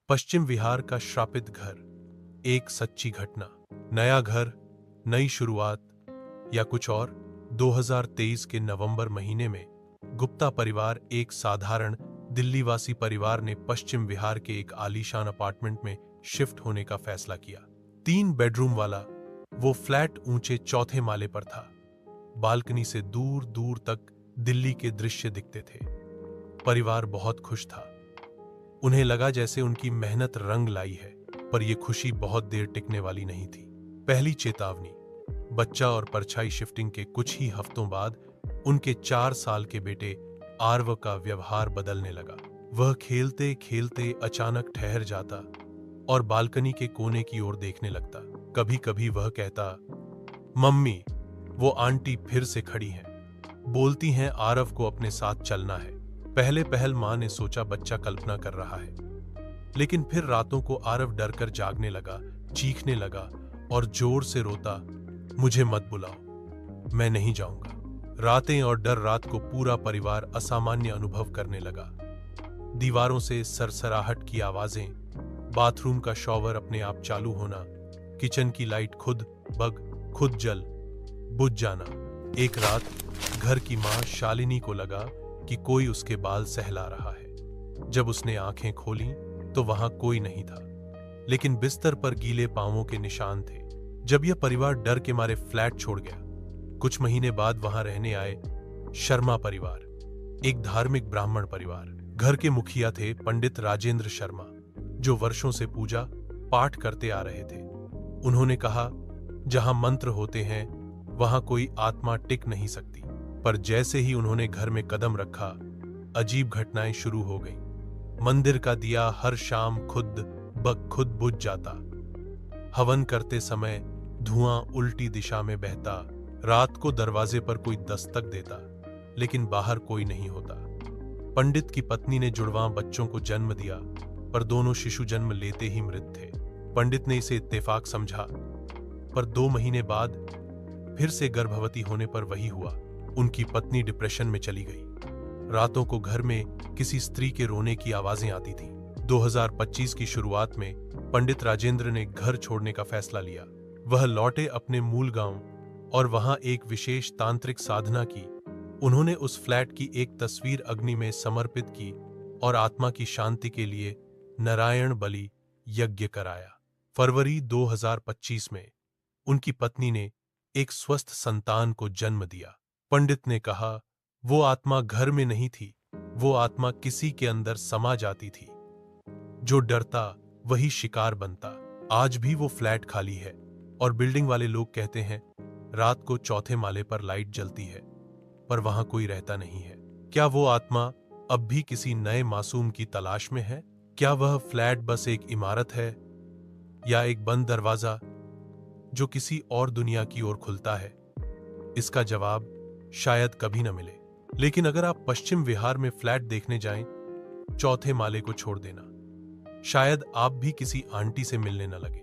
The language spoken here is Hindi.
पश्चिम विहार का श्रापित घर, एक सच्ची घटना। नया घर, नई शुरुआत या कुछ और। 2023 के नवंबर महीने में गुप्ता परिवार, एक साधारण दिल्लीवासी परिवार ने पश्चिम विहार के एक आलीशान अपार्टमेंट में शिफ्ट होने का फैसला किया। 3 बेडरूम वाला वो फ्लैट ऊंचे चौथे माले पर था। बालकनी से दूर दूर तक दिल्ली के दृश्य दिखते थे। परिवार बहुत खुश था। उन्हें लगा जैसे उनकी मेहनत रंग लाई है। पर यह खुशी बहुत देर टिकने वाली नहीं थी। पहली चेतावनी, बच्चा और परछाई शिफ्टिंग के कुछ ही हफ्तों बाद उनके 4 साल के बेटे आरव का व्यवहार बदलने लगा। वह खेलते खेलते अचानक ठहर जाता और बालकनी के कोने की ओर देखने लगता। कभी कभी वह कहता, मम्मी, वो आंटी फिर से खड़ी हैं, बोलती हैं आरव को अपने साथ चलना है। पहल मां ने सोचा बच्चा कल्पना कर रहा है, लेकिन फिर रातों को आरव डरकर जागने लगा, चीखने लगा और जोर से रोता, मुझे मत बुलाओ, मैं नहीं जाऊंगा। रातें और डर रात को पूरा परिवार असामान्य अनुभव करने लगा। दीवारों से सरसराहट की आवाजें, बाथरूम का शॉवर अपने आप चालू होना, किचन की लाइट खुद जल बुझ जाना। एक रात घर की मां शालिनी को लगा कि कोई उसके बाल सहला रहा है। जब उसने आंखें खोली तो वहां कोई नहीं था, लेकिन बिस्तर पर गीले पांवों के निशान थे। जब यह परिवार डर के मारे फ्लैट छोड़ गया, कुछ महीने बाद वहां रहने आए शर्मा परिवार, एक धार्मिक ब्राह्मण परिवार। घर के मुखिया थे पंडित राजेंद्र शर्मा, जो वर्षों से पूजा पाठ करते आ रहे थे। उन्होंने कहा, जहां मंत्र होते हैं वहां कोई आत्मा टिक नहीं सकती। पर जैसे ही उन्होंने घर में कदम रखा, अजीब घटनाएं शुरू हो गईं। मंदिर का दिया हर शाम खुद बुझ जाता। हवन करते समय धुआं उल्टी दिशा में बहता। रात को दरवाजे पर कोई दस्तक देता, लेकिन बाहर कोई नहीं होता। पंडित की पत्नी ने जुड़वां बच्चों को जन्म दिया, पर दोनों शिशु जन्म लेते ही मृत थे। पंडित ने इसे इत्तेफाक समझा, पर 2 महीने बाद फिर से गर्भवती होने पर वही हुआ। उनकी पत्नी डिप्रेशन में चली गई। रातों को घर में किसी स्त्री के रोने की आवाजें आती थीं। 2025 की शुरुआत में पंडित राजेंद्र ने घर छोड़ने का फैसला लिया। वह लौटे अपने मूल गांव और वहां एक विशेष तांत्रिक साधना की। उन्होंने उस फ्लैट की एक तस्वीर अग्नि में समर्पित की और आत्मा की शांति के लिए नारायण बलि यज्ञ कराया। फरवरी 2025 में उनकी पत्नी ने एक स्वस्थ संतान को जन्म दिया। पंडित ने कहा, वो आत्मा घर में नहीं थी, वो आत्मा किसी के अंदर समा जाती थी। जो डरता वही शिकार बनता। आज भी वो फ्लैट खाली है और बिल्डिंग वाले लोग कहते हैं रात को चौथे माले पर लाइट जलती है, पर वहां कोई रहता नहीं है। क्या वो आत्मा अब भी किसी नए मासूम की तलाश में है? क्या वह फ्लैट बस एक इमारत है या एक बंद दरवाजा जो किसी और दुनिया की ओर खुलता है? इसका जवाब शायद कभी न मिले। लेकिन अगर आप पश्चिम विहार में फ्लैट देखने जाएं, चौथे माले को छोड़ देना। शायद आप भी किसी आंटी से मिलने न लगे।